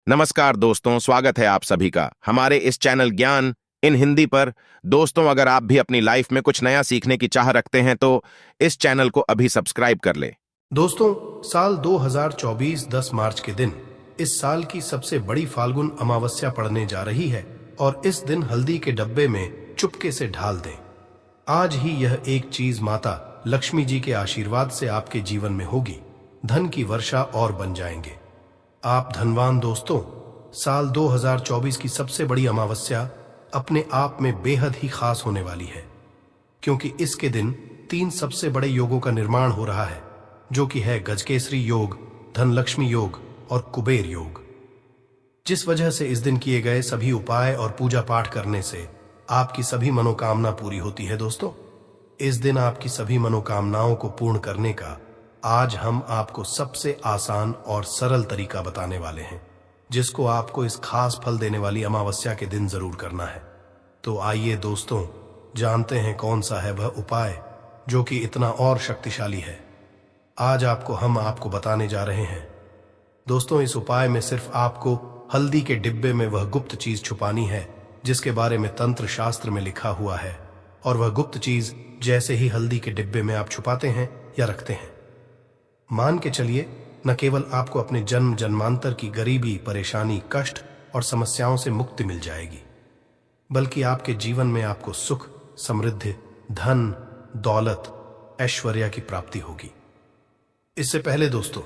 नमस्कार दोस्तों, स्वागत है आप सभी का हमारे इस चैनल ज्ञान इन हिंदी पर। दोस्तों, अगर आप भी अपनी लाइफ में कुछ नया सीखने की चाह रखते हैं तो इस चैनल को अभी सब्सक्राइब कर ले। दोस्तों, साल 2024 10 मार्च के दिन इस साल की सबसे बड़ी फाल्गुन अमावस्या पड़ने जा रही है और इस दिन हल्दी के डब्बे में चुपके से ढाल दें। आज ही यह एक चीज माता लक्ष्मी जी के आशीर्वाद से आपके जीवन में होगी, धन की वर्षा और बन जाएंगे आप धनवान। दोस्तों, साल 2024 की सबसे बड़ी अमावस्या अपने आप में बेहद ही खास होने वाली है, क्योंकि इसके दिन 3 सबसे बड़े योगों का निर्माण हो रहा है, जो कि है गजकेसरी योग, धनलक्ष्मी योग और कुबेर योग। जिस वजह से इस दिन किए गए सभी उपाय और पूजा पाठ करने से आपकी सभी मनोकामना पूरी होती है। दोस्तों, इस दिन आपकी सभी मनोकामनाओं को पूर्ण करने का आज हम आपको सबसे आसान और सरल तरीका बताने वाले हैं, जिसको आपको इस खास फल देने वाली अमावस्या के दिन जरूर करना है। तो आइए दोस्तों, जानते हैं कौन सा है वह उपाय जो कि इतना और शक्तिशाली है। आज हम आपको बताने जा रहे हैं। दोस्तों, इस उपाय में सिर्फ आपको हल्दी के डिब्बे में वह गुप्त चीज छुपानी है जिसके बारे में तंत्र शास्त्र में लिखा हुआ है, और वह गुप्त चीज जैसे ही हल्दी के डिब्बे में आप छुपाते हैं या रखते हैं, मान के चलिए न केवल आपको अपने जन्म जन्मांतर की गरीबी, परेशानी, कष्ट और समस्याओं से मुक्ति मिल जाएगी, बल्कि आपके जीवन में आपको सुख, समृद्धि, धन, दौलत, ऐश्वर्य की प्राप्ति होगी। इससे पहले दोस्तों,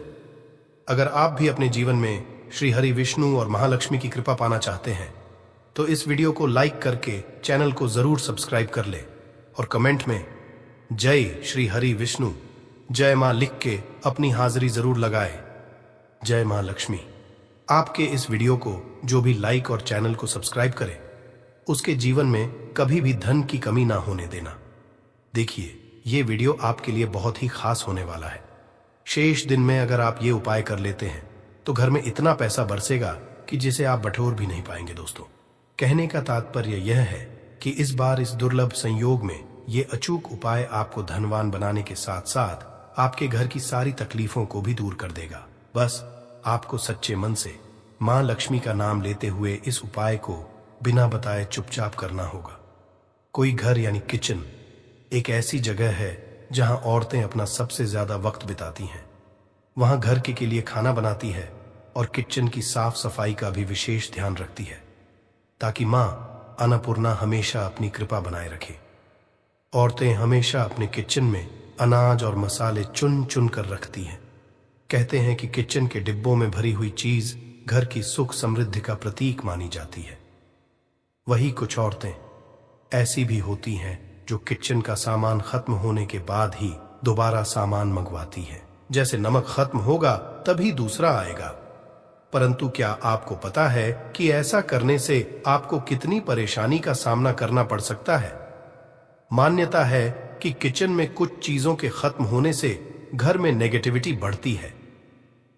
अगर आप भी अपने जीवन में श्री हरि विष्णु और महालक्ष्मी की कृपा पाना चाहते हैं तो इस वीडियो को लाइक करके चैनल को जरूर सब्सक्राइब कर ले और कमेंट में जय श्री हरि विष्णु, जय मां लिख के अपनी हाजिरी जरूर लगाए। जय मां लक्ष्मी। आपके इस वीडियो को जो भी लाइक और चैनल को सब्सक्राइब करे उसके जीवन में कभी भी धन की कमी ना होने देना। देखिए, ये वीडियो आपके लिए बहुत ही खास होने वाला है। शेष दिन में अगर आप ये उपाय कर लेते हैं तो घर में इतना पैसा बरसेगा कि जिसे आप बटोर भी नहीं पाएंगे। दोस्तों, कहने का तात्पर्य यह है कि इस बार इस दुर्लभ संयोग में ये अचूक उपाय आपको धनवान बनाने के साथ साथ आपके घर की सारी तकलीफों को भी दूर कर देगा। बस आपको सच्चे मन से मां लक्ष्मी का नाम लेते हुए इस उपाय को बिना बताए चुपचाप करना होगा। कोई घर यानी किचन एक ऐसी जगह है जहां औरतें अपना सबसे ज्यादा वक्त बिताती हैं। वहां घर के लिए खाना बनाती है और किचन की साफ सफाई का भी विशेष ध्यान रखती है, ताकि मां अन्नपूर्णा हमेशा अपनी कृपा बनाए रखे। औरतें हमेशा अपने किचन में अनाज और मसाले चुन चुन कर रखती हैं। कहते हैं कि किचन के डिब्बों में भरी हुई चीज घर की सुख समृद्धि का प्रतीक मानी जाती है। वही कुछ औरतें ऐसी भी होती हैं जो किचन का सामान खत्म होने के बाद ही दोबारा सामान मंगवाती हैं। जैसे नमक खत्म होगा तभी दूसरा आएगा। परंतु क्या आपको पता है कि ऐसा करने से आपको कितनी परेशानी का सामना करना पड़ सकता है? मान्यता है कि किचन में कुछ चीजों के खत्म होने से घर में नेगेटिविटी बढ़ती है।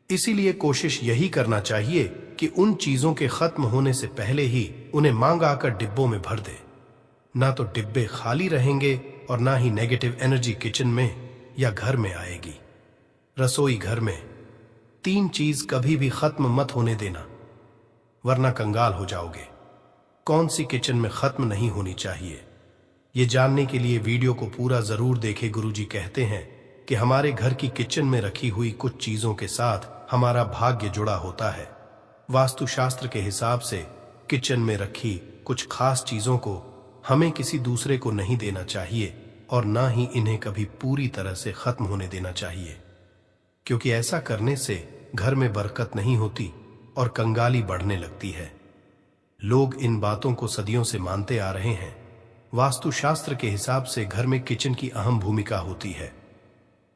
इसीलिए कोशिश यही करना चाहिए कि उन चीजों के खत्म होने से पहले ही उन्हें मांग आकर डिब्बों में भर दे। ना तो डिब्बे खाली रहेंगे और ना ही नेगेटिव एनर्जी किचन में या घर में आएगी। रसोई घर में 3 चीज कभी भी खत्म मत होने देना, वरना कंगाल हो जाओगे। कौन सी किचन में खत्म नहीं होनी चाहिए, ये जानने के लिए वीडियो को पूरा जरूर देखें। गुरुजी कहते हैं कि हमारे घर की किचन में रखी हुई कुछ चीजों के साथ हमारा भाग्य जुड़ा होता है। वास्तुशास्त्र के हिसाब से किचन में रखी कुछ खास चीजों को हमें किसी दूसरे को नहीं देना चाहिए और ना ही इन्हें कभी पूरी तरह से खत्म होने देना चाहिए, क्योंकि ऐसा करने से घर में बरकत नहीं होती और कंगाली बढ़ने लगती है। लोग इन बातों को सदियों से मानते आ रहे हैं। वास्तुशास्त्र के हिसाब से घर में किचन की अहम भूमिका होती है।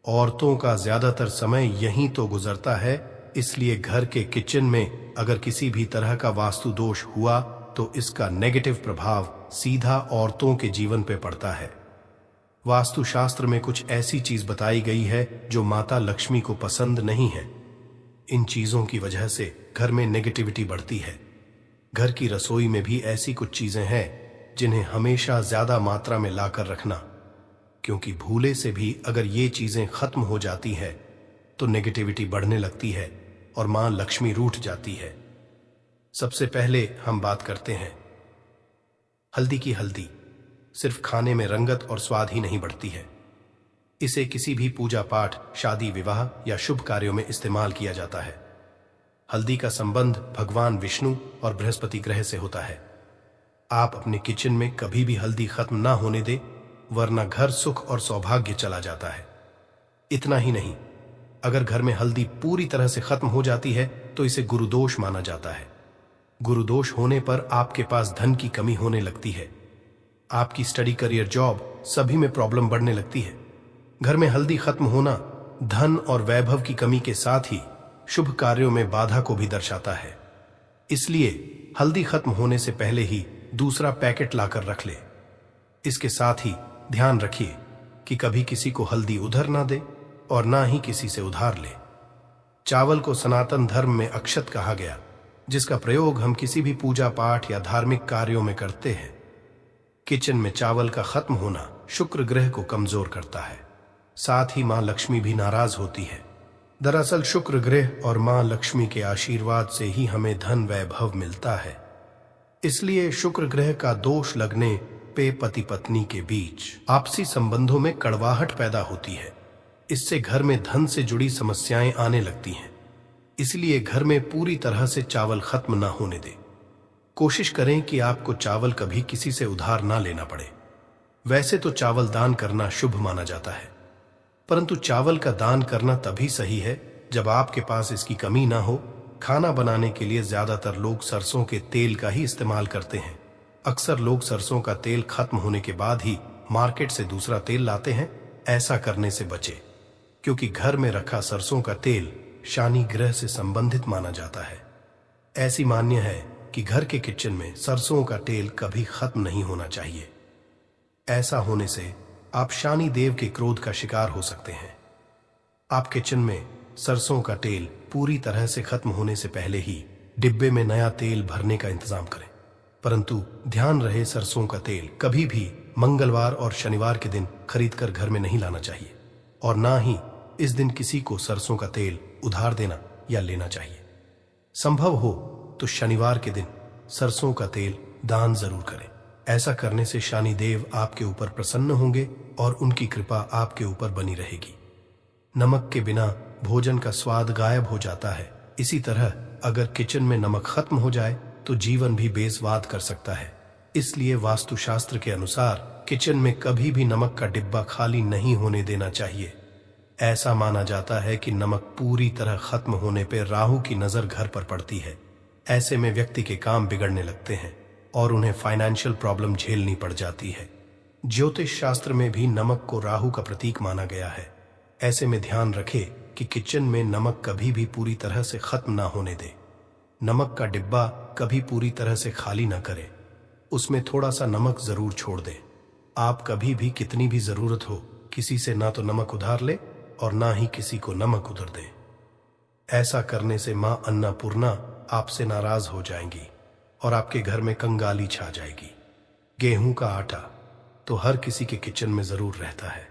औरतों का ज्यादातर समय यहीं तो गुजरता है, इसलिए घर के किचन में अगर किसी भी तरह का वास्तु दोष हुआ तो इसका नेगेटिव प्रभाव सीधा औरतों के जीवन पे पड़ता है। वास्तुशास्त्र में कुछ ऐसी चीज बताई गई है जो माता लक्ष्मी को पसंद नहीं है। इन चीजों की वजह से घर में नेगेटिविटी बढ़ती है। घर की रसोई में भी ऐसी कुछ चीजें हैं जिन्हें हमेशा ज्यादा मात्रा में लाकर रखना, क्योंकि भूले से भी अगर ये चीजें खत्म हो जाती है तो नेगेटिविटी बढ़ने लगती है और मां लक्ष्मी रूठ जाती है। सबसे पहले हम बात करते हैं हल्दी की। हल्दी सिर्फ खाने में रंगत और स्वाद ही नहीं बढ़ती है, इसे किसी भी पूजा पाठ, शादी विवाह या शुभ कार्यों में इस्तेमाल किया जाता है। हल्दी का संबंध भगवान विष्णु और बृहस्पति ग्रह से होता है। आप अपने किचन में कभी भी हल्दी खत्म ना होने दे, वरना घर सुख और सौभाग्य चला जाता है। इतना ही नहीं, अगर घर में हल्दी पूरी तरह से खत्म हो जाती है तो इसे गुरुदोष माना जाता है। गुरुदोष होने पर आपके पास धन की कमी होने लगती है, आपकी स्टडी, करियर, जॉब सभी में प्रॉब्लम बढ़ने लगती है। घर में हल्दी खत्म होना धन और वैभव की कमी के साथ ही शुभ कार्यों में बाधा को भी दर्शाता है। इसलिए हल्दी खत्म होने से पहले ही दूसरा पैकेट लाकर रख ले। इसके साथ ही ध्यान रखिए कि कभी किसी को हल्दी उधर ना दे और ना ही किसी से उधार ले। चावल को सनातन धर्म में अक्षत कहा गया, जिसका प्रयोग हम किसी भी पूजा पाठ या धार्मिक कार्यों में करते हैं। किचन में चावल का खत्म होना शुक्र ग्रह को कमजोर करता है, साथ ही मां लक्ष्मी भी नाराज होती है। दरअसल शुक्र ग्रह और मां लक्ष्मी के आशीर्वाद से ही हमें धन वैभव मिलता है। इसलिए शुक्र ग्रह का दोष लगने पे पति पत्नी के बीच आपसी संबंधों में कड़वाहट पैदा होती है। इससे घर में धन से जुड़ी समस्याएं आने लगती हैं। इसलिए घर में पूरी तरह से चावल खत्म ना होने दें। कोशिश करें कि आपको चावल कभी किसी से उधार ना लेना पड़े। वैसे तो चावल दान करना शुभ माना जाता है, परंतु चावल का दान करना तभी सही है जब आपके पास इसकी कमी ना हो। खाना बनाने के लिए ज्यादातर लोग सरसों के तेल का ही इस्तेमाल करते हैं। अक्सर लोग सरसों का तेल खत्म होने के बाद ही मार्केट से दूसरा तेल लाते हैं। ऐसा करने से बचे, क्योंकि घर में रखा सरसों का तेल शनि ग्रह से संबंधित माना जाता है। ऐसी मान्य है कि घर के किचन में सरसों का तेल कभी खत्म नहीं होना चाहिए। ऐसा होने से आप शनि देव के क्रोध का शिकार हो सकते हैं। आप किचन में सरसों का तेल पूरी तरह से खत्म होने से पहले ही डिब्बे में नया तेल भरने का इंतजाम करें। परंतु ध्यान रहे, सरसों का तेल कभी भी मंगलवार और शनिवार के दिन खरीदकर घर में नहीं लाना चाहिए और ना ही इस दिन किसी को सरसों का तेल उधार देना या लेना चाहिए। संभव हो तो शनिवार के दिन सरसों का तेल दान जरूर करें। ऐसा करने से शनि देव आपके ऊपर प्रसन्न होंगे और उनकी कृपा आपके ऊपर बनी रहेगी। नमक के बिना भोजन का स्वाद गायब हो जाता है। इसी तरह अगर किचन में नमक खत्म हो जाए तो जीवन भी बेस्वाद कर सकता है। इसलिए वास्तुशास्त्र के अनुसार किचन में कभी भी नमक का डिब्बा खाली नहीं होने देना चाहिए। ऐसा माना जाता है कि नमक पूरी तरह खत्म होने पर राहु की नजर घर पर पड़ती है। ऐसे में व्यक्ति के काम बिगड़ने लगते हैं और उन्हें फाइनेंशियल प्रॉब्लम झेलनी पड़ जाती है। ज्योतिष शास्त्र में भी नमक को राहु का प्रतीक माना गया है। ऐसे में ध्यान रखें कि किचन में नमक कभी भी पूरी तरह से खत्म ना होने दे। नमक का डिब्बा कभी पूरी तरह से खाली ना करें, उसमें थोड़ा सा नमक जरूर छोड़ दें। आप कभी भी कितनी भी जरूरत हो किसी से ना तो नमक उधार ले और ना ही किसी को नमक उधार दें। ऐसा करने से मां अन्नपूर्णा आपसे नाराज हो जाएंगी और आपके घर में कंगाली छा जाएगी। गेहूं का आटा तो हर किसी के किचन में जरूर रहता है।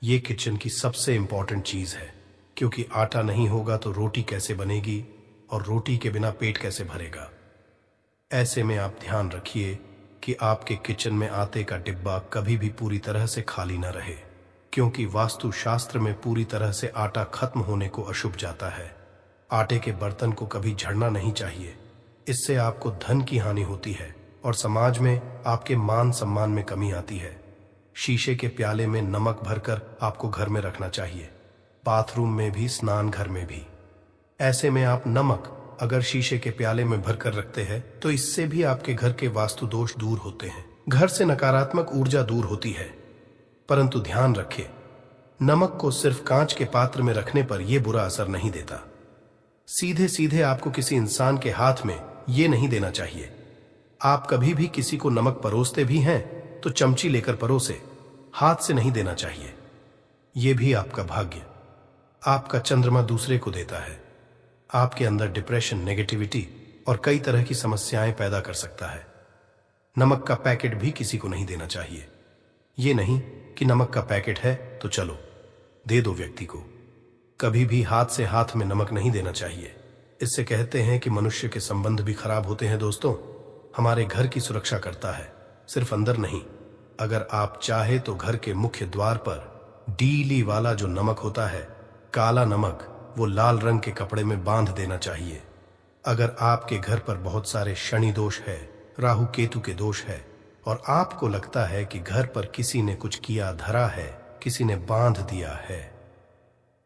ये किचन की सबसे इंपॉर्टेंट चीज है, क्योंकि आटा नहीं होगा तो रोटी कैसे बनेगी और रोटी के बिना पेट कैसे भरेगा। ऐसे में आप ध्यान रखिए कि आपके किचन में आटे का डिब्बा कभी भी पूरी तरह से खाली न रहे, क्योंकि वास्तुशास्त्र में पूरी तरह से आटा खत्म होने को अशुभ जाता है। आटे के बर्तन को कभी झड़ना नहीं चाहिए, इससे आपको धन की हानि होती है और समाज में आपके मान सम्मान में कमी आती है। शीशे के प्याले में नमक भरकर आपको घर में रखना चाहिए, बाथरूम में भी, स्नान घर में भी। ऐसे में आप नमक अगर शीशे के प्याले में भरकर रखते हैं तो इससे भी आपके घर के वास्तु दोष दूर होते हैं, घर से नकारात्मक ऊर्जा दूर होती है। परंतु ध्यान रखें, नमक को सिर्फ कांच के पात्र में रखने पर यह बुरा असर नहीं देता। सीधे सीधे आपको किसी इंसान के हाथ में यह नहीं देना चाहिए। आप कभी भी किसी को नमक परोसते भी हैं तो चमची लेकर परोसे, हाथ से नहीं देना चाहिए। यह भी आपका भाग्य, आपका चंद्रमा दूसरे को देता है। आपके अंदर डिप्रेशन, नेगेटिविटी और कई तरह की समस्याएं पैदा कर सकता है। नमक का पैकेट भी किसी को नहीं देना चाहिए। ये नहीं कि नमक का पैकेट है तो चलो दे दो व्यक्ति को। कभी भी हाथ से हाथ में नमक नहीं देना चाहिए, इससे कहते हैं कि मनुष्य के संबंध भी खराब होते हैं दोस्तों। हमारे घर की सुरक्षा करता है, सिर्फ अंदर नहीं। अगर आप चाहे तो घर के मुख्य द्वार पर डीली वाला जो नमक होता है, काला नमक, वो लाल रंग के कपड़े में बांध देना चाहिए। अगर आपके घर पर बहुत सारे शनि दोष है, राहु केतु के दोष है और आपको लगता है कि घर पर किसी ने कुछ किया धरा है, किसी ने बांध दिया है,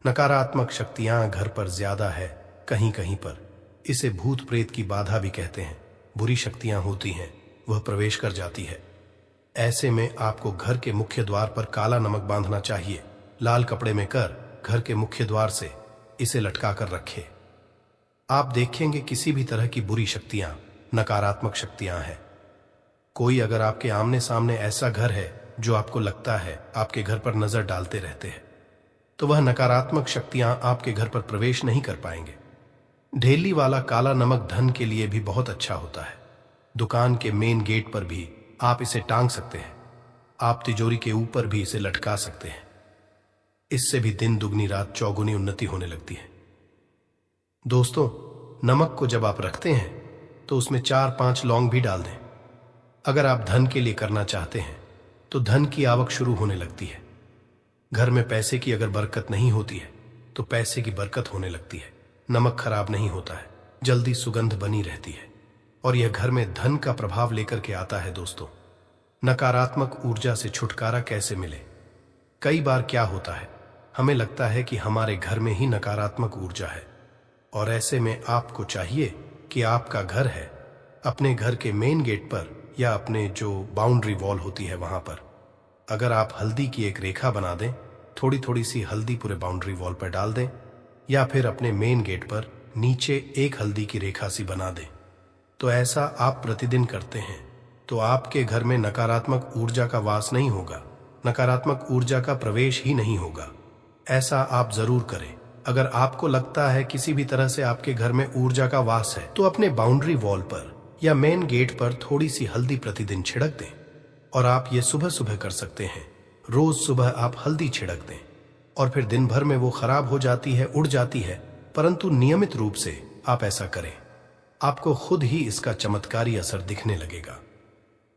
नकारात्मक शक्तियां घर पर ज्यादा है, कहीं कहीं पर इसे भूत प्रेत की बाधा भी कहते हैं, बुरी शक्तियां होती हैं, वह प्रवेश कर जाती है। ऐसे में आपको घर के मुख्य द्वार पर काला नमक बांधना चाहिए, लाल कपड़े में कर घर के मुख्य द्वार से इसे लटका कर रखें। आप देखेंगे किसी भी तरह की बुरी शक्तियां, नकारात्मक शक्तियां हैं। कोई अगर आपके आमने सामने ऐसा घर है जो आपको लगता है आपके घर पर नजर डालते रहते हैं, तो वह नकारात्मक शक्तियां आपके घर पर प्रवेश नहीं कर पाएंगे। ढेली वाला काला नमक धन के लिए भी बहुत अच्छा होता है। दुकान के मेन गेट पर भी आप इसे टांग सकते हैं। आप तिजोरी के ऊपर भी इसे लटका सकते हैं। इससे भी दिन दुगनी रात चौगुनी उन्नति होने लगती है। दोस्तों, नमक को जब आप रखते हैं तो उसमें 4-5 लौंग भी डाल दें। अगर आप धन के लिए करना चाहते हैं तो धन की आवक शुरू होने लगती है। घर में पैसे की अगर बरकत नहीं होती है तो पैसे की बरकत होने लगती है। नमक खराब नहीं होता है, जल्दी सुगंध बनी रहती है और यह घर में धन का प्रभाव लेकर के आता है। दोस्तों, नकारात्मक ऊर्जा से छुटकारा कैसे मिले? कई बार क्या होता है, हमें लगता है कि हमारे घर में ही नकारात्मक ऊर्जा है और ऐसे में आपको चाहिए कि आपका घर है, अपने घर के मेन गेट पर या अपने जो बाउंड्री वॉल होती है वहां पर अगर आप हल्दी की एक रेखा बना दें, थोड़ी थोड़ी सी हल्दी पूरे बाउंड्री वॉल पर डाल दें या फिर अपने मेन गेट पर नीचे एक हल्दी की रेखा सी बना दें, तो ऐसा आप प्रतिदिन करते हैं तो आपके घर में नकारात्मक ऊर्जा का वास नहीं होगा, नकारात्मक ऊर्जा का प्रवेश ही नहीं होगा। ऐसा आप जरूर करें। अगर आपको लगता है किसी भी तरह से आपके घर में ऊर्जा का वास है तो अपने बाउंड्री वॉल पर या मेन गेट पर थोड़ी सी हल्दी प्रतिदिन छिड़क दें। और आप ये सुबह सुबह कर सकते हैं। रोज सुबह आप हल्दी छिड़क दें और फिर दिन भर में वो खराब हो जाती है, उड़ जाती है, परंतु नियमित रूप से आप ऐसा करें, आपको खुद ही इसका चमत्कारी असर दिखने लगेगा।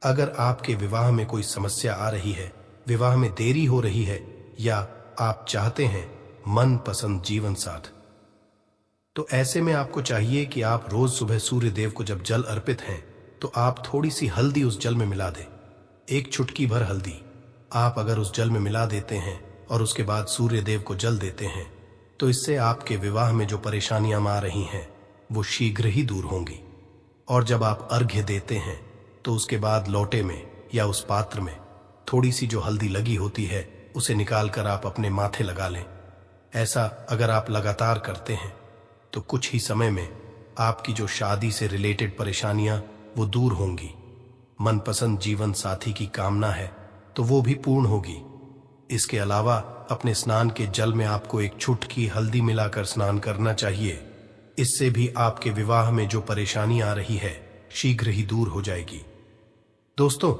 अगर आपके विवाह में कोई समस्या आ रही है, विवाह में देरी हो रही है या आप चाहते हैं मनपसंद जीवन साथ, तो ऐसे में आपको चाहिए कि आप रोज सुबह सूर्य देव को जब जल अर्पित हैं तो आप थोड़ी सी हल्दी उस जल में मिला दें। एक चुटकी भर हल्दी आप अगर उस जल में मिला देते हैं और उसके बाद सूर्य देव को जल देते हैं तो इससे आपके विवाह में जो परेशानियां आ रही हैं वो शीघ्र ही दूर होंगी। और जब आप अर्घ्य देते हैं तो उसके बाद लोटे में या उस पात्र में थोड़ी सी जो हल्दी लगी होती है उसे निकालकर आप अपने माथे लगा लें। ऐसा अगर आप लगातार करते हैं तो कुछ ही समय में आपकी जो शादी से रिलेटेड परेशानियां वो दूर होंगी। मनपसंद जीवन साथी की कामना है तो वो भी पूर्ण होगी। इसके अलावा अपने स्नान के जल में आपको एक चुटकी हल्दी मिलाकर स्नान करना चाहिए। इससे भी आपके विवाह में जो परेशानी आ रही है शीघ्र ही दूर हो जाएगी। दोस्तों,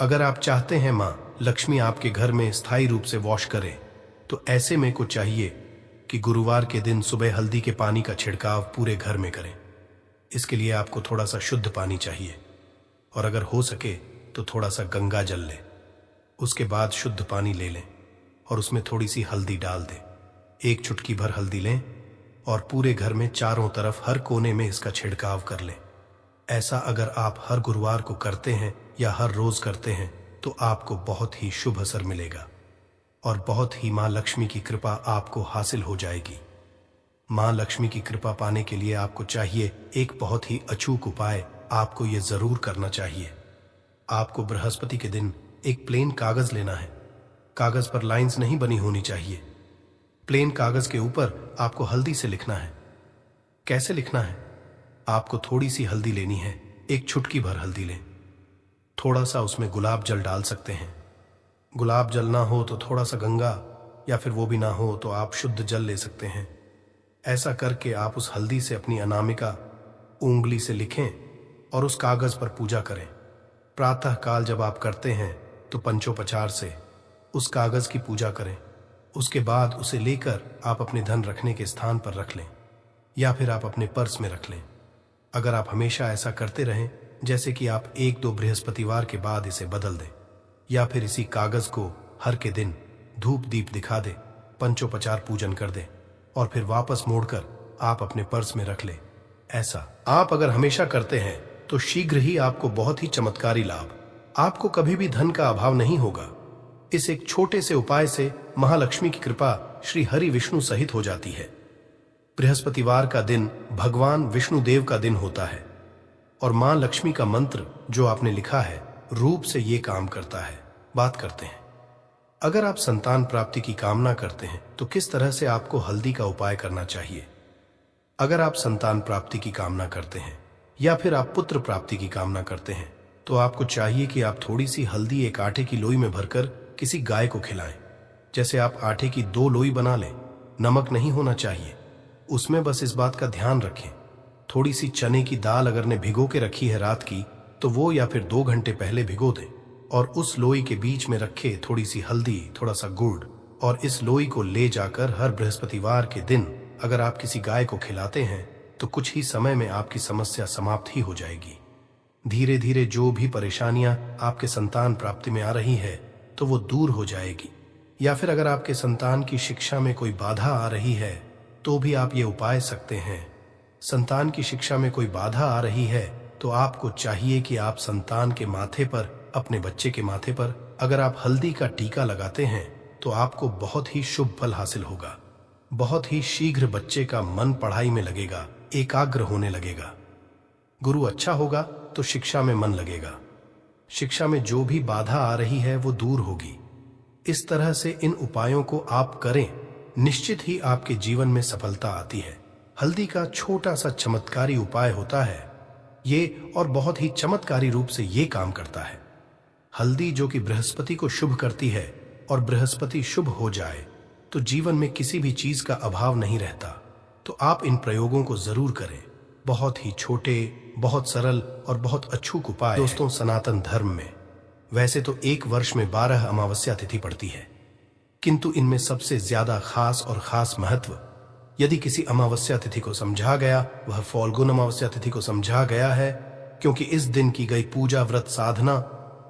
अगर आप चाहते हैं मां लक्ष्मी आपके घर में स्थायी रूप से वॉश करे तो ऐसे में को चाहिए कि गुरुवार के दिन सुबह हल्दी के पानी का छिड़काव पूरे घर में करें। इसके लिए आपको थोड़ा सा शुद्ध पानी चाहिए और अगर हो सके तो थोड़ा सा गंगा जल लें। उसके बाद शुद्ध पानी ले लें और उसमें थोड़ी सी हल्दी डाल दें। एक चुटकी भर हल्दी लें और पूरे घर में चारों तरफ हर कोने में इसका छिड़काव कर लें। ऐसा अगर आप हर गुरुवार को करते हैं या हर रोज करते हैं तो आपको बहुत ही शुभ असर मिलेगा और बहुत ही मां लक्ष्मी की कृपा आपको हासिल हो जाएगी। मां लक्ष्मी की कृपा पाने के लिए आपको चाहिए एक बहुत ही अचूक उपाय आपको यह जरूर करना चाहिए। आपको बृहस्पति के दिन एक प्लेन कागज लेना है। कागज पर लाइंस नहीं बनी होनी चाहिए। प्लेन कागज के ऊपर आपको हल्दी से लिखना है। कैसे लिखना है? आपको थोड़ी सी हल्दी लेनी है, एक चुटकी भर हल्दी लें, थोड़ा सा उसमें गुलाब जल डाल सकते हैं। गुलाब जल ना हो तो थोड़ा सा गंगा या फिर वो भी ना हो तो आप शुद्ध जल ले सकते हैं। ऐसा करके आप उस हल्दी से अपनी अनामिका उंगली से लिखें और उस कागज पर पूजा करें। प्रातः काल जब आप करते हैं तो पंचोपचार से उस कागज की पूजा करें। उसके बाद उसे लेकर आप अपने धन रखने के स्थान पर रख लें। या फिर आप अपने पर्स में रख लें। अगर आप हमेशा ऐसा करते रहें, जैसे कि आप 1-2 बृहस्पतिवार के बाद इसे बदल दें, या फिर इसी कागज को हर के दिन धूप दीप दिखा दें, पंचोपचार पूजन कर दें और फिर वापस मोड़कर आप अपने पर्स में रख लें। ऐसा आप अगर हमेशा करते हैं तो शीघ्र ही आपको बहुत ही चमत्कारी लाभ, आपको कभी भी धन का अभाव नहीं होगा। इस एक छोटे से उपाय से महालक्ष्मी की कृपा श्री हरि विष्णु सहित हो जाती है। बृहस्पतिवार का दिन भगवान विष्णु देव का दिन होता है और मां लक्ष्मी का मंत्र जो आपने लिखा है रूप से ये काम करता है। बात करते हैं, अगर आप संतान प्राप्ति की कामना करते हैं तो किस तरह से आपको हल्दी का उपाय करना चाहिए। अगर आप संतान प्राप्ति की कामना करते हैं या फिर आप पुत्र प्राप्ति की कामना करते हैं तो आपको चाहिए कि आप थोड़ी सी हल्दी एक आटे की लोई में भरकर किसी गाय को खिलाएं। जैसे आप आटे की 2 लोई बना लें, नमक नहीं होना चाहिए उसमें, बस इस बात का ध्यान रखें। थोड़ी सी चने की दाल अगर ने भिगो के रखी है रात की तो वो या फिर 2 घंटे पहले भिगो दें और उस लोई के बीच में रखे थोड़ी सी हल्दी, थोड़ा सा गुड़, और इस लोई को ले जाकर हर बृहस्पतिवार के दिन अगर आप किसी गाय को खिलाते हैं तो कुछ ही समय में आपकी समस्या समाप्त ही हो जाएगी। धीरे धीरे जो भी परेशानियां आपके संतान प्राप्ति में आ रही है तो वो दूर हो जाएगी। या फिर अगर आपके संतान की शिक्षा में कोई बाधा आ रही है तो भी आप ये उपाय सकते हैं। संतान की शिक्षा में कोई बाधा आ रही है तो आपको चाहिए कि आप संतान के माथे पर, अपने बच्चे के माथे पर अगर आप हल्दी का टीका लगाते हैं तो आपको बहुत ही शुभ फल हासिल होगा। बहुत ही शीघ्र बच्चे का मन पढ़ाई में लगेगा, एकाग्र होने लगेगा। गुरु अच्छा होगा तो शिक्षा में मन लगेगा। शिक्षा में जो भी बाधा आ रही है वो दूर होगी। इस तरह से इन उपायों को आप करें, निश्चित ही आपके जीवन में सफलता आती है। हल्दी का छोटा सा चमत्कारी उपाय होता है ये, और बहुत ही चमत्कारी रूप से ये काम करता है। हल्दी जो कि बृहस्पति को शुभ करती है, और बृहस्पति शुभ हो जाए तो जीवन में किसी भी चीज का अभाव नहीं रहता। तो आप इन प्रयोगों को जरूर करें। बहुत ही छोटे, बहुत सरल और बहुत अछूत उपाय। दोस्तों, सनातन धर्म में वैसे तो एक वर्ष में 12 अमावस्या तिथि पड़ती है, किंतु इनमें सबसे ज्यादा खास और खास महत्व यदि किसी अमावस्या तिथि को समझा गया, वह फाल्गुन अमावस्या तिथि को समझा गया है, क्योंकि इस दिन की गई पूजा, व्रत, साधना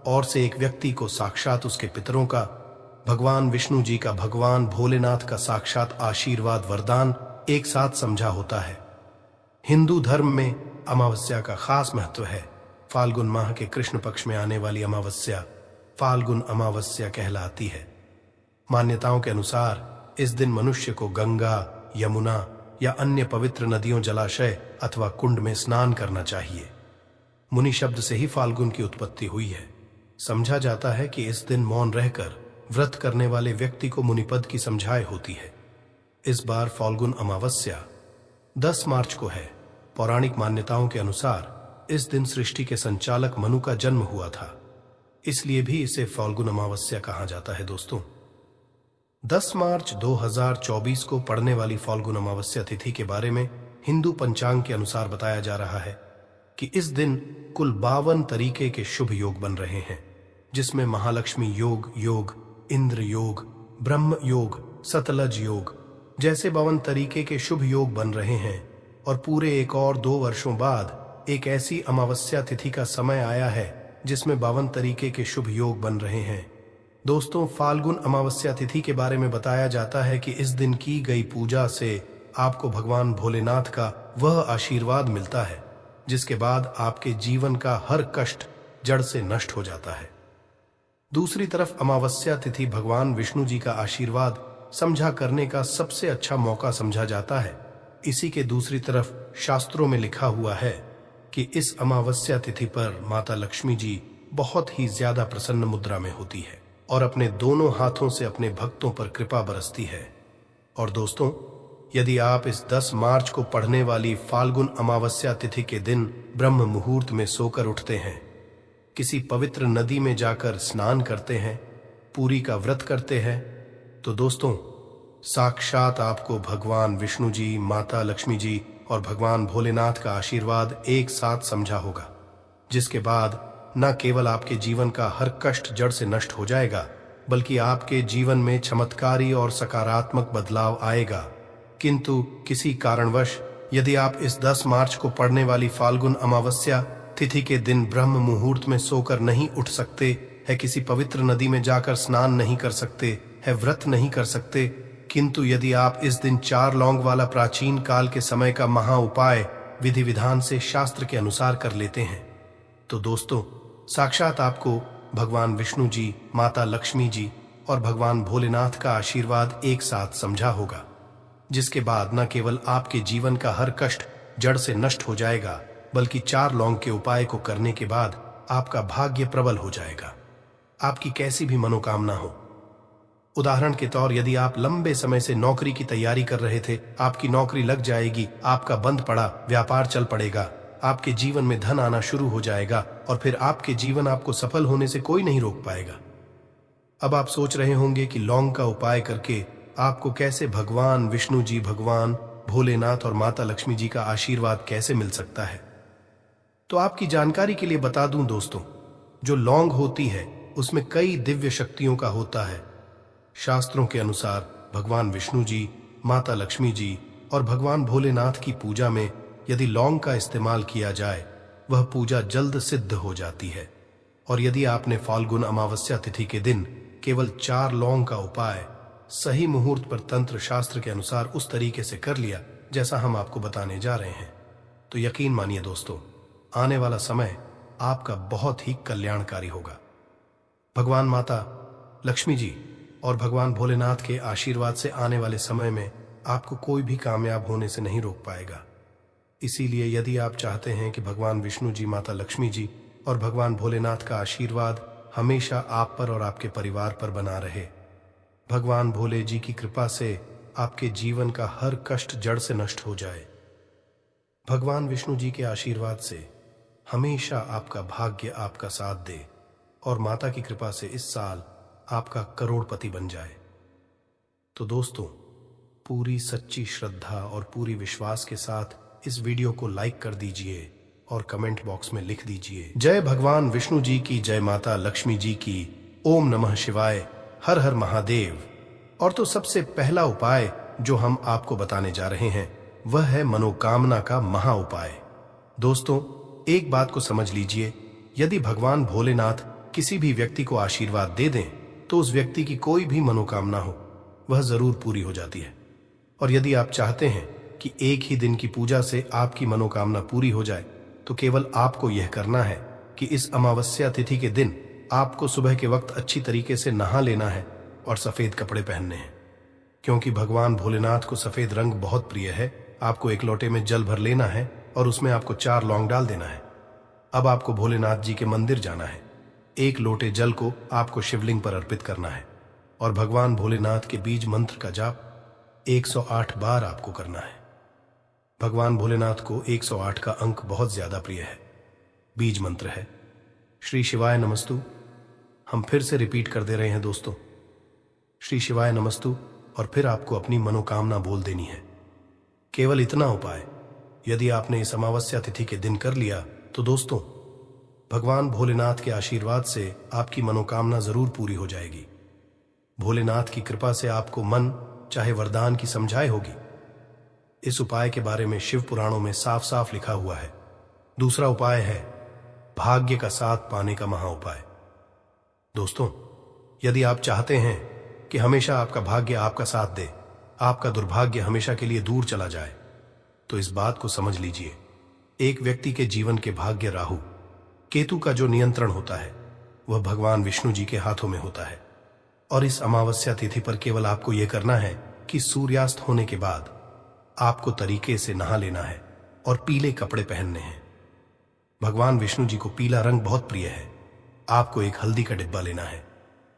और से एक व्यक्ति को साक्षात उसके पितरों का, भगवान विष्णु जी का, भगवान भोलेनाथ का साक्षात आशीर्वाद, वरदान एक साथ समझा होता है। हिंदू धर्म में अमावस्या का खास महत्व है। फाल्गुन माह के कृष्ण पक्ष में आने वाली अमावस्या फाल्गुन अमावस्या कहलाती है। मान्यताओं के अनुसार इस दिन मनुष्य को गंगा, यमुना या अन्य पवित्र नदियों, जलाशय अथवा कुंड में स्नान करना चाहिए। मुनि शब्द से ही फाल्गुन की उत्पत्ति हुई है। समझा जाता है कि इस दिन मौन रहकर व्रत करने वाले व्यक्ति को मुनिपद की समझाए होती है। इस बार फाल्गुन अमावस्या 10 मार्च को है। पौराणिक मान्यताओं के अनुसार इस दिन सृष्टि के संचालक मनु का जन्म हुआ था, इसलिए भी इसे फाल्गुन अमावस्या कहा जाता है। दोस्तों, 10 मार्च 2024 को पड़ने वाली फाल्गुन अमावस्या तिथि के बारे में हिंदू पंचांग के अनुसार बताया जा रहा है कि इस दिन कुल 52 तरीके के शुभ योग बन रहे हैं, जिसमें महालक्ष्मी योग, इंद्र योग, ब्रह्म योग, सतलज योग जैसे 52 तरीके के शुभ योग बन रहे हैं। और पूरे एक और 2 वर्षों बाद एक ऐसी अमावस्या तिथि का समय आया है जिसमें 52 तरीके के शुभ योग बन रहे हैं। दोस्तों, फाल्गुन अमावस्या तिथि के बारे में बताया जाता है कि इस दिन की गई पूजा से आपको भगवान भोलेनाथ का वह आशीर्वाद मिलता है जिसके बाद आपके जीवन का हर कष्ट जड़ से नष्ट हो जाता है। दूसरी तरफ अमावस्या तिथि भगवान विष्णु जी का आशीर्वाद समझा करने का सबसे अच्छा मौका समझा जाता है। इसी के दूसरी तरफ शास्त्रों में लिखा हुआ है कि इस अमावस्या तिथि पर माता लक्ष्मी जी बहुत ही ज्यादा प्रसन्न मुद्रा में होती है और अपने दोनों हाथों से अपने भक्तों पर कृपा बरसती है। और दोस्तों, यदि आप इस 10 मार्च को पढ़ने वाली फाल्गुन अमावस्या तिथि के दिन ब्रह्म मुहूर्त में सोकर उठते हैं, किसी पवित्र नदी में जाकर स्नान करते हैं, पूरी का व्रत करते हैं, तो दोस्तों, साक्षात आपको भगवान विष्णु जी, माता लक्ष्मी जी और भगवान भोलेनाथ का आशीर्वाद एक साथ समझा होगा, जिसके बाद न केवल आपके जीवन का हर कष्ट जड़ से नष्ट हो जाएगा, बल्कि आपके जीवन में चमत्कारी और सकारात्मक बदलाव आएगा। किंतु किसी कारणवश यदि आप इस 10 मार्च को पड़ने वाली फाल्गुन अमावस्या तिथि के दिन ब्रह्म मुहूर्त में सोकर नहीं उठ सकते, है किसी पवित्र नदी में जाकर स्नान नहीं कर सकते, है व्रत नहीं कर सकते, किंतु यदि आप इस दिन 4 लौंग वाला प्राचीन काल के समय का महा उपाय विधि विधान से शास्त्र के अनुसार कर लेते हैं, तो दोस्तों साक्षात आपको भगवान विष्णु जी, माता लक्ष्मी जी और भगवान भोलेनाथ का आशीर्वाद एक साथ समझा होगा, जिसके बाद न केवल आपके जीवन का हर कष्ट जड़ से नष्ट हो जाएगा, बल्कि 4 लौंग के उपाय को करने के बाद आपका भाग्य प्रबल हो जाएगा। आपकी कैसी भी मनोकामना हो, उदाहरण के तौर यदि आप लंबे समय से नौकरी की तैयारी कर रहे थे, आपकी नौकरी लग जाएगी, आपका बंद पड़ा व्यापार चल पड़ेगा, आपके जीवन में धन आना शुरू हो जाएगा और फिर आपके जीवन आपको सफल होने से कोई नहीं रोक पाएगा। अब आप सोच रहे होंगे कि लौंग का उपाय करके आपको कैसे भगवान विष्णु जी, भगवान भोलेनाथ और माता लक्ष्मी जी का आशीर्वाद कैसे मिल सकता है। तो आपकी जानकारी के लिए बता दूं दोस्तों, जो लौंग होती है उसमें कई दिव्य शक्तियों का होता है। शास्त्रों के अनुसार भगवान विष्णु जी, माता लक्ष्मी जी और भगवान भोलेनाथ की पूजा में यदि लौंग का इस्तेमाल किया जाए, वह पूजा जल्द सिद्ध हो जाती है। और यदि आपने फाल्गुन अमावस्या तिथि के दिन केवल 4 लौंग का उपाय सही मुहूर्त पर तंत्र शास्त्र के अनुसार उस तरीके से कर लिया जैसा हम आपको बताने जा रहे हैं, तो यकीन मानिए दोस्तों, आने वाला समय आपका बहुत ही कल्याणकारी होगा। भगवान माता लक्ष्मी जी और भगवान भोलेनाथ के आशीर्वाद से आने वाले समय में आपको कोई भी कामयाब होने से नहीं रोक पाएगा। इसीलिए यदि आप चाहते हैं कि भगवान विष्णु जी, माता लक्ष्मी जी और भगवान भोलेनाथ का आशीर्वाद हमेशा आप पर और आपके परिवार पर बना रहे, भगवान भोले जी की कृपा से आपके जीवन का हर कष्ट जड़ से नष्ट हो जाए, भगवान विष्णु जी के आशीर्वाद से हमेशा आपका भाग्य आपका साथ दे और माता की कृपा से इस साल आपका करोड़पति बन जाए, तो दोस्तों पूरी सच्ची श्रद्धा और पूरी विश्वास के साथ इस वीडियो को लाइक कर दीजिए और कमेंट बॉक्स में लिख दीजिए, जय भगवान विष्णु जी की, जय माता लक्ष्मी जी की, ओम नमः शिवाय, हर हर महादेव। और तो सबसे पहला उपाय जो हम आपको बताने जा रहे हैं वह है मनोकामना का महा उपाय। दोस्तों एक बात को समझ लीजिए, यदि भगवान भोलेनाथ किसी भी व्यक्ति को आशीर्वाद दे दें तो उस व्यक्ति की कोई भी मनोकामना हो वह जरूर पूरी हो जाती है। और यदि आप चाहते हैं कि एक ही दिन की पूजा से आपकी मनोकामना पूरी हो जाए, तो केवल आपको यह करना है कि इस अमावस्या तिथि के दिन आपको सुबह के वक्त अच्छी तरीके से नहा लेना है और सफेद कपड़े पहनने हैं, क्योंकि भगवान भोलेनाथ को सफेद रंग बहुत प्रिय है। आपको एक लोटे में जल भर लेना है और उसमें आपको 4 लौंग डाल देना है। अब आपको भोलेनाथ जी के मंदिर जाना है, 1 लोटे जल को आपको शिवलिंग पर अर्पित करना है और भगवान भोलेनाथ के बीज मंत्र का जाप 108 बार आपको करना है। भगवान भोलेनाथ को 108 का अंक बहुत ज्यादा प्रिय है। बीज मंत्र है श्री शिवाय नमस्तु। हम फिर से रिपीट कर दे रहे हैं दोस्तों, श्री शिवाय नमस्तु, और फिर आपको अपनी मनोकामना बोल देनी है। केवल इतना उपाय यदि आपने इस अमावस्या तिथि के दिन कर लिया तो दोस्तों भगवान भोलेनाथ के आशीर्वाद से आपकी मनोकामना जरूर पूरी हो जाएगी। भोलेनाथ की कृपा से आपको मन चाहे वरदान की समझाए होगी। इस उपाय के बारे में शिव पुराणों में साफ साफ लिखा हुआ है। दूसरा उपाय है भाग्य का साथ पाने का महा उपाय। दोस्तों यदि आप चाहते हैं कि हमेशा आपका भाग्य आपका साथ दे, आपका दुर्भाग्य हमेशा के लिए दूर चला जाए, तो इस बात को समझ लीजिए, एक व्यक्ति के जीवन के भाग्य राहु केतु का जो नियंत्रण होता है वह भगवान विष्णु जी के हाथों में होता है। और इस अमावस्या तिथि पर केवल आपको यह करना है कि सूर्यास्त होने के बाद आपको तरीके से नहा लेना है और पीले कपड़े पहनने हैं। भगवान विष्णु जी को पीला रंग बहुत प्रिय है। आपको एक हल्दी का डिब्बा लेना है।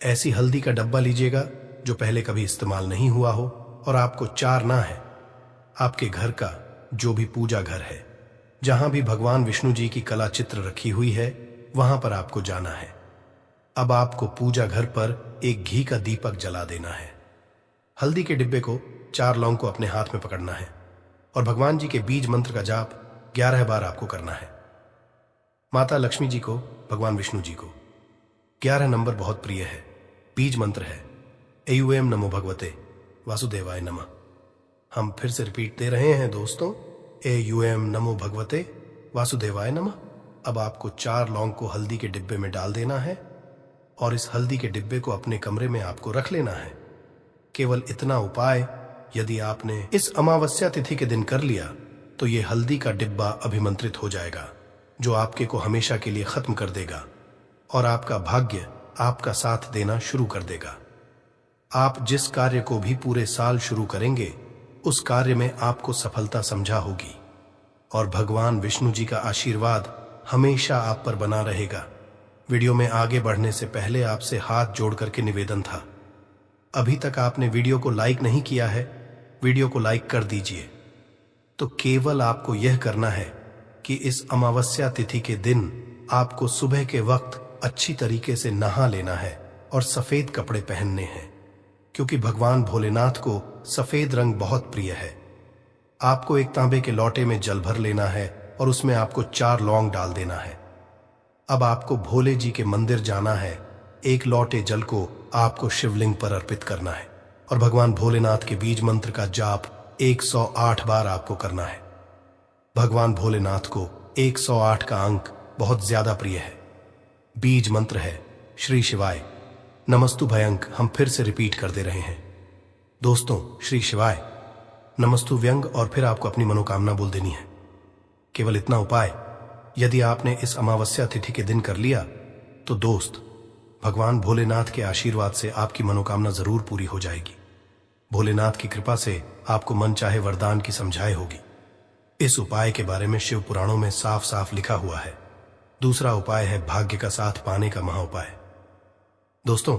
ऐसी हल्दी का डब्बा लीजिएगा जो पहले कभी इस्तेमाल नहीं हुआ हो और आपको चारना है। आपके घर का जो भी पूजा घर है, जहां भी भगवान विष्णु जी की कला चित्र रखी हुई है, वहां पर आपको जाना है। अब आपको पूजा घर पर एक घी का दीपक जला देना है। हल्दी के डिब्बे को 4 लौंग को अपने हाथ में पकड़ना है और भगवान जी के बीज मंत्र का जाप 11 बार आपको करना है। माता लक्ष्मी जी को, भगवान विष्णु जी को 11 नंबर बहुत प्रिय है। बीज मंत्र है ऐं नमो भगवते वासुदेवाय नमः। हम फिर से रिपीट दे रहे हैं दोस्तों, नमो भगवते वासुदेवाय नमः। अब आपको 4 लौंग को हल्दी के डिब्बे में डाल देना है और इस हल्दी के डिब्बे को अपने कमरे में आपको रख लेना है। केवल इतना उपाय यदि आपने इस अमावस्या तिथि के दिन कर लिया तो ये हल्दी का डिब्बा अभिमंत्रित हो जाएगा, जो आपके को हमेशा के लिए खत्म कर देगा और आपका भाग्य आपका साथ देना शुरू कर देगा। आप जिस कार्य को भी पूरे साल शुरू करेंगे उस कार्य में आपको सफलता समझा होगी और भगवान विष्णु जी का आशीर्वाद हमेशा आप पर बना रहेगा। वीडियो में आगे बढ़ने से पहले आपसे हाथ जोड़ करके निवेदन था, अभी तक आपने वीडियो को लाइक नहीं किया है, वीडियो को लाइक कर दीजिए। तो केवल आपको यह करना है कि इस अमावस्या तिथि के दिन आपको सुबह के वक्त अच्छी तरीके से नहा लेना है और सफेद कपड़े पहनने हैं, क्योंकि भगवान भोलेनाथ को सफेद रंग बहुत प्रिय है। आपको एक तांबे के लोटे में जल भर लेना है और उसमें आपको 4 लौंग डाल देना है। अब आपको भोले जी के मंदिर जाना है, एक लोटे जल को आपको शिवलिंग पर अर्पित करना है और भगवान भोलेनाथ के बीज मंत्र का जाप 108 बार आपको करना है। भगवान भोलेनाथ को 108 का अंक बहुत ज्यादा प्रिय है। बीज मंत्र है श्री शिवाय नमस्तु भयंक। हम फिर से रिपीट कर दे रहे हैं दोस्तों, श्री शिवाय नमस्तु व्यंग, और फिर आपको अपनी मनोकामना बोल देनी है। केवल इतना उपाय यदि आपने इस अमावस्या तिथि के दिन कर लिया तो दोस्त, भगवान भोलेनाथ के आशीर्वाद से आपकी मनोकामना जरूर पूरी हो जाएगी। भोलेनाथ की कृपा से आपको मन चाहे वरदान की समझाए होगी। इस उपाय के बारे में शिव पुराणों में साफ साफ लिखा हुआ है। दूसरा उपाय है भाग्य का साथ पाने का महाउपाय। दोस्तों,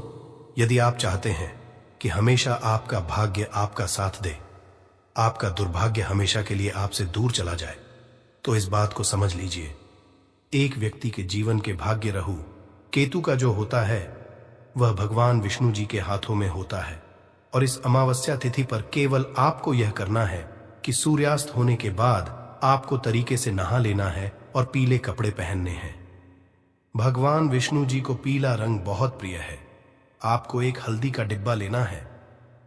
यदि आप चाहते हैं कि हमेशा आपका भाग्य आपका साथ दे, आपका दुर्भाग्य हमेशा के लिए आपसे दूर चला जाए, तो इस बात को समझ लीजिए। एक व्यक्ति के जीवन के भाग्य रहु केतु का जो होता है वह भगवान विष्णु जी के हाथों में होता है। और इस अमावस्या तिथि पर केवल आपको यह करना है कि सूर्यास्त होने के बाद आपको तरीके से नहा लेना है और पीले कपड़े पहनने हैं। भगवान विष्णु जी को पीला रंग बहुत प्रिय है। आपको एक हल्दी का डिब्बा लेना है।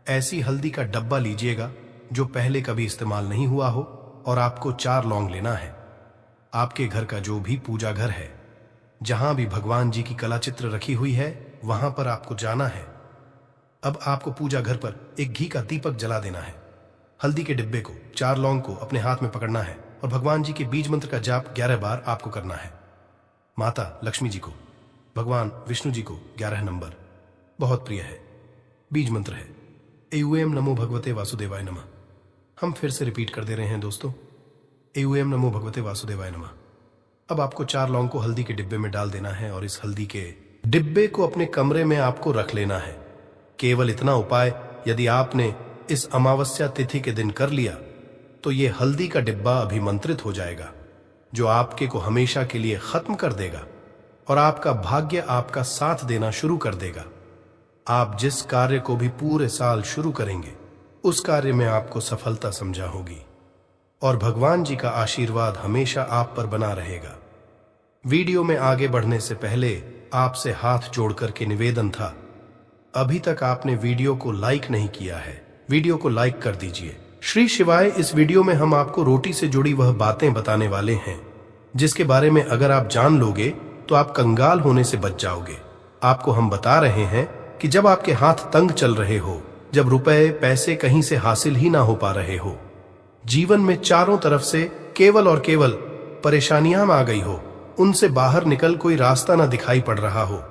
ऐसी हल्दी का डब्बा लीजिएगा जो पहले कभी इस्तेमाल नहीं हुआ हो, और आपको 4 लौंग लेना है। आपके घर का जो भी पूजा घर है, जहां भी भगवान जी की कला चित्र रखी हुई है, वहां पर आपको जाना है। अब आपको पूजा घर पर एक घी का दीपक जला देना है। हल्दी के डिब्बे को, 4 लौंग को अपने हाथ में पकड़ना है और भगवान जी के बीज मंत्र का जाप 11 बार आपको करना है। माता लक्ष्मी जी को, भगवान विष्णु जी को 11 नंबर बहुत प्रिय है। बीज मंत्र है नमो भगवते वासुदेवाय नमः। हम फिर से रिपीट कर दे रहे हैं दोस्तों, नमो भगवते वासुदेवाय नमः। अब आपको 4 लौंग को हल्दी के डिब्बे में डाल देना है और इस हल्दी के डिब्बे को अपने कमरे में आपको रख लेना है। केवल इतना उपाय यदि आपने इस अमावस्या तिथि के दिन कर लिया तो ये हल्दी का डिब्बा अभिमंत्रित हो जाएगा, जो आपके को हमेशा के लिए खत्म कर देगा और आपका भाग्य आपका साथ देना शुरू कर देगा। आप जिस कार्य को भी पूरे साल शुरू करेंगे उस कार्य में आपको सफलता समझा होगी और भगवान जी का आशीर्वाद हमेशा आप पर बना रहेगा। वीडियो में आगे बढ़ने से पहले आपसे हाथ जोड़ करके निवेदन था, अभी तक आपने वीडियो को लाइक नहीं किया है, वीडियो को लाइक कर दीजिए। श्री शिवाय इस वीडियो में हम आपको रोटी से जुड़ी वह बातें बताने वाले हैं जिसके बारे में अगर आप जान लोगे तो आप कंगाल होने से बच जाओगे। आपको हम बता रहे हैं कि जब आपके हाथ तंग चल रहे हो, जब रुपए पैसे कहीं से हासिल ही ना हो पा रहे हो, जीवन में चारों तरफ से केवल और केवल परेशानियां आ गई हो, उनसे बाहर निकल कोई रास्ता ना दिखाई पड़ रहा हो,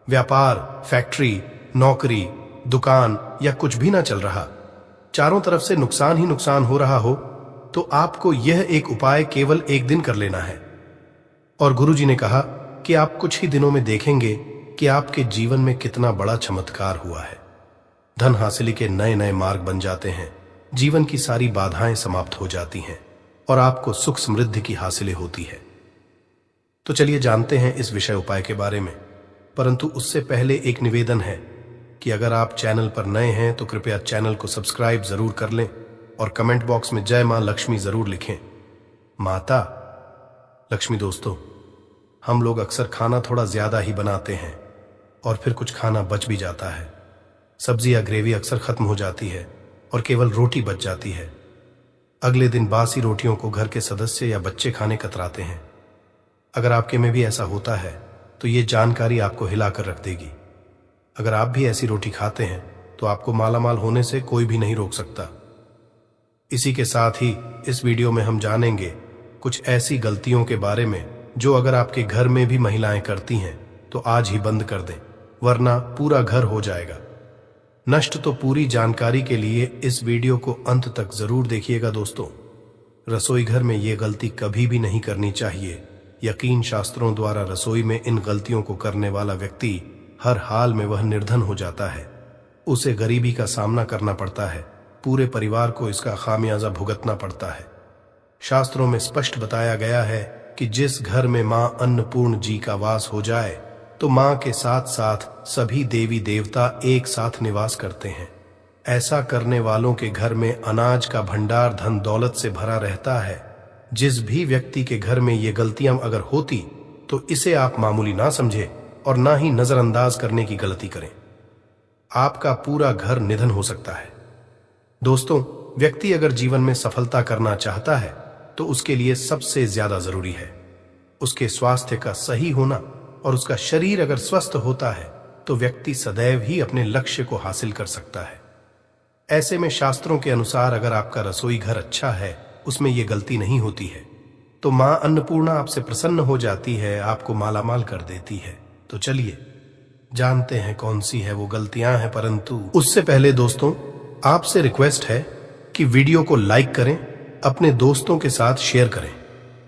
व्यापार, फैक्ट्री, नौकरी, दुकान या कुछ भी ना चल रहा, चारों तरफ से नुकसान ही नुकसान हो रहा हो, तो आपको यह एक उपाय केवल एक दिन कर लेना है। और गुरुजी ने कहा कि आप कुछ ही दिनों में देखेंगे कि आपके जीवन में कितना बड़ा चमत्कार हुआ है। धन हासिली के नए नए मार्ग बन जाते हैं, जीवन की सारी बाधाएं समाप्त हो जाती हैं और आपको सुख समृद्धि की हासिलें होती है। तो चलिए जानते हैं इस विषय उपाय के बारे में, परंतु उससे पहले एक निवेदन है कि अगर आप चैनल पर नए हैं तो कृपया चैनल को सब्सक्राइब जरूर कर लें और कमेंट बॉक्स में जय मां लक्ष्मी जरूर लिखें। माता लक्ष्मी दोस्तों, हम लोग अक्सर खाना थोड़ा ज्यादा ही बनाते हैं और फिर कुछ खाना बच भी जाता है। सब्जी या ग्रेवी अक्सर खत्म हो जाती है और केवल रोटी बच जाती है। अगले दिन बासी रोटियों को घर के सदस्य या बच्चे खाने कतराते हैं। अगर आपके में भी ऐसा होता है तो ये जानकारी आपको हिलाकर रख देगी। अगर आप भी ऐसी रोटी खाते हैं तो आपको मालामाल होने से कोई भी नहीं रोक सकता। इसी के साथ ही इस वीडियो में हम जानेंगे कुछ ऐसी गलतियों के बारे में जो अगर आपके घर में भी महिलाएं करती हैं तो आज ही बंद कर दें, वरना पूरा घर हो जाएगा नष्ट। तो पूरी जानकारी के लिए इस वीडियो को अंत तक जरूर देखिएगा दोस्तों। रसोई घर में ये गलती कभी भी नहीं करनी चाहिए। यकीन शास्त्रों द्वारा रसोई में इन गलतियों को करने वाला व्यक्ति हर हाल में वह निर्धन हो जाता है, उसे गरीबी का सामना करना पड़ता है, पूरे परिवार को इसका खामियाजा भुगतना पड़ता है। शास्त्रों में स्पष्ट बताया गया है कि जिस घर में मां अन्नपूर्ण जी का वास हो जाए तो मां के साथ साथ सभी देवी देवता एक साथ निवास करते हैं। ऐसा करने वालों के घर में अनाज का भंडार धन दौलत से भरा रहता है। जिस भी व्यक्ति के घर में ये गलतियां अगर होती तो इसे आप मामूली ना समझे और ना ही नजरअंदाज करने की गलती करें। आपका पूरा घर निधन हो सकता है। दोस्तों, व्यक्ति अगर जीवन में सफलता करना चाहता है तो उसके लिए सबसे ज्यादा जरूरी है उसके स्वास्थ्य का सही होना, और उसका शरीर अगर स्वस्थ होता है तो व्यक्ति सदैव ही अपने लक्ष्य को हासिल कर सकता है। ऐसे में शास्त्रों के अनुसार अगर आपका रसोई घर अच्छा है, उसमें यह गलती नहीं होती है, तो मां अन्नपूर्णा आपसे प्रसन्न हो जाती है, आपको मालामाल कर देती है। तो चलिए जानते हैं कौन सी है वो गलतियां हैं। परंतु उससे पहले दोस्तों, आपसे रिक्वेस्ट है कि वीडियो को लाइक करें, अपने दोस्तों के साथ शेयर करें,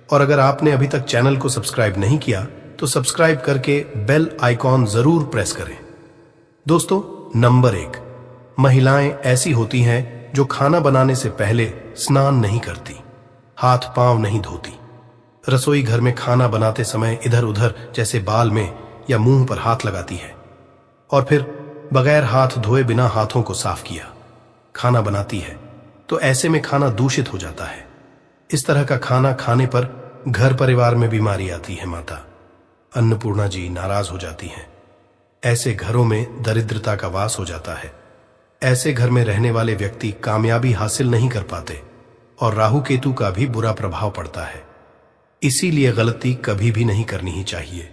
और अगर आपने अभी तक चैनल को सब्सक्राइब नहीं किया तो सब्सक्राइब करके बेल आइकॉन जरूर प्रेस करें। दोस्तों, नंबर 1, महिलाएं ऐसी होती हैं जो खाना बनाने से पहले स्नान नहीं करती, हाथ पांव नहीं धोती। रसोई घर में खाना बनाते समय इधर उधर जैसे बाल में या मुंह पर हाथ लगाती है, और फिर बगैर हाथ धोए बिना हाथों को साफ किया खाना बनाती है, तो ऐसे में खाना दूषित हो जाता है। इस तरह का खाना खाने पर घर परिवार में बीमारी आती है। माता अन्नपूर्णा जी नाराज हो जाती हैं। ऐसे घरों में दरिद्रता का वास हो जाता है। ऐसे घर में रहने वाले व्यक्ति कामयाबी हासिल नहीं कर पाते और राहु केतु का भी बुरा प्रभाव पड़ता है। इसीलिए गलती कभी भी नहीं करनी ही चाहिए।